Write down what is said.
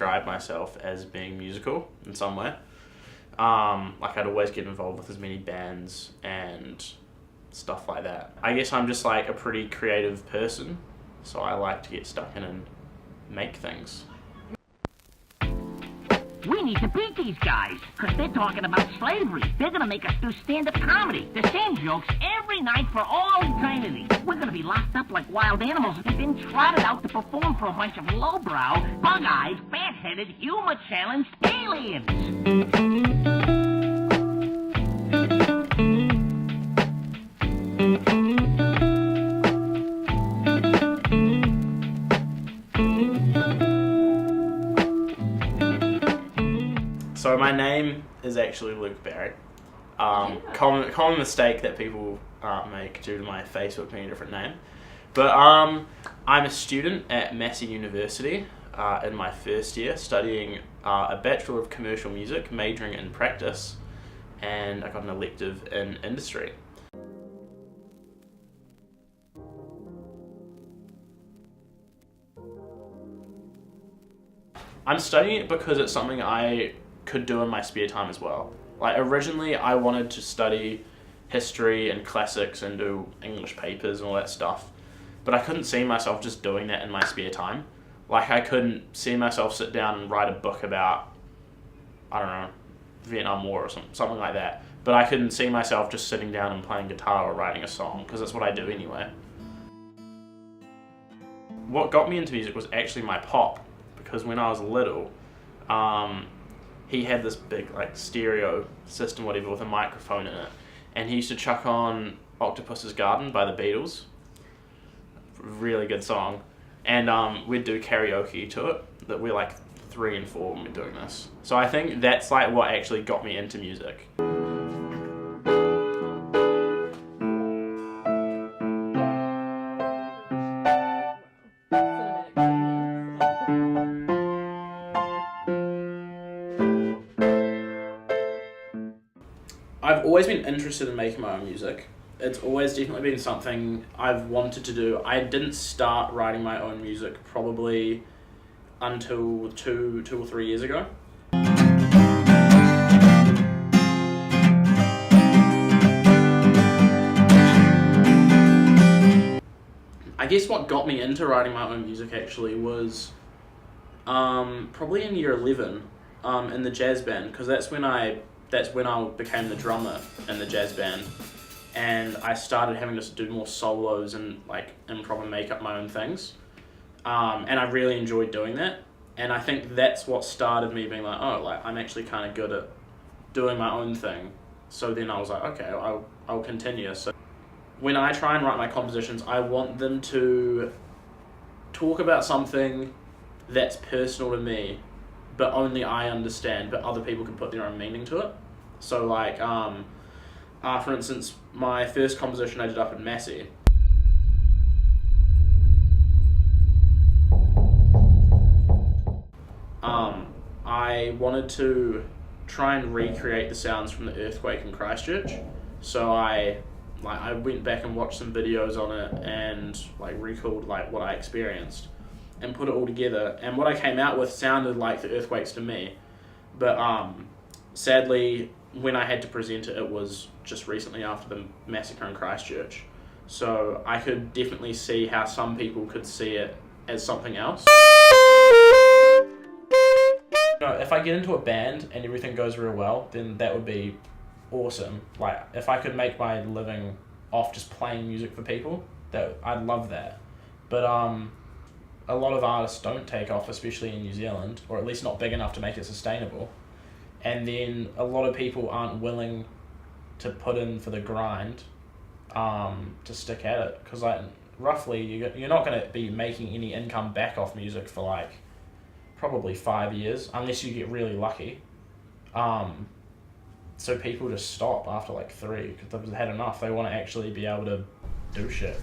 describe myself as being musical in some way. Like I'd always get involved with as many bands and stuff like that. I guess I'm just like a pretty creative person, so I like to get stuck in and make things. We need to beat these guys, because they're talking about slavery. They're going to make us do stand-up comedy. The same jokes every night for all eternity. We're going to be locked up like wild animals and then trotted out to perform for a bunch of lowbrow, bug-eyed, fat-headed, humor-challenged aliens. So my name is actually Luke Barry. Common mistake that people make due to my Facebook being a different name. But I'm a student at Massey University in my first year, studying a Bachelor of Commercial Music, majoring in practice, and I got an elective in industry. I'm studying it because it's something I could do in my spare time as well. Like originally I wanted to study history and classics and do English papers and all that stuff, but I couldn't see myself just doing that in my spare time. Like I couldn't see myself sit down and write a book about, I don't know, Vietnam War or something like that, but I couldn't see myself just sitting down and playing guitar or writing a song, because that's what I do anyway. What got me into music was actually my pop, because when I was little, he had this big like stereo system, whatever, with a microphone in it, and he used to chuck on Octopus's Garden by the Beatles. Really good song, and we'd do karaoke to it. That we're like 3 and 4 when we're doing this. So I think that's like what actually got me into music. I've always been interested in making my own music. It's always definitely been something I've wanted to do. I didn't start writing my own music probably until two or 3 years ago. I guess what got me into writing my own music actually was probably in year 11 in the jazz band, because that's when I became the drummer in the jazz band, and I started having to do more solos and like improv and make up my own things, and I really enjoyed doing that, and I think that's what started me being like, oh, like I'm actually kind of good at doing my own thing. So then I was like, okay, I'll continue. So when I try and write my compositions, I want them to talk about something that's personal to me, but only I understand, but other people can put their own meaning to it. So like, for instance, my first composition I did up in Massey. I wanted to try and recreate the sounds from the earthquake in Christchurch. So I went back and watched some videos on it and like recalled like what I experienced and put it all together, and what I came out with sounded like the earthquakes to me, but sadly when I had to present it, it was just recently after the massacre in Christchurch, so I could definitely see how some people could see it as something else. If I get into a band and everything goes real well, then that would be awesome. Like if I could make my living off just playing music for people, that I'd love that. But a lot of artists don't take off, especially in New Zealand, or at least not big enough to make it sustainable. And then a lot of people aren't willing to put in for the grind to stick at it, because like roughly you're not going to be making any income back off music for like probably 5 years, unless you get really lucky. So people just stop after like 3 because they've had enough. They want to actually be able to do shit.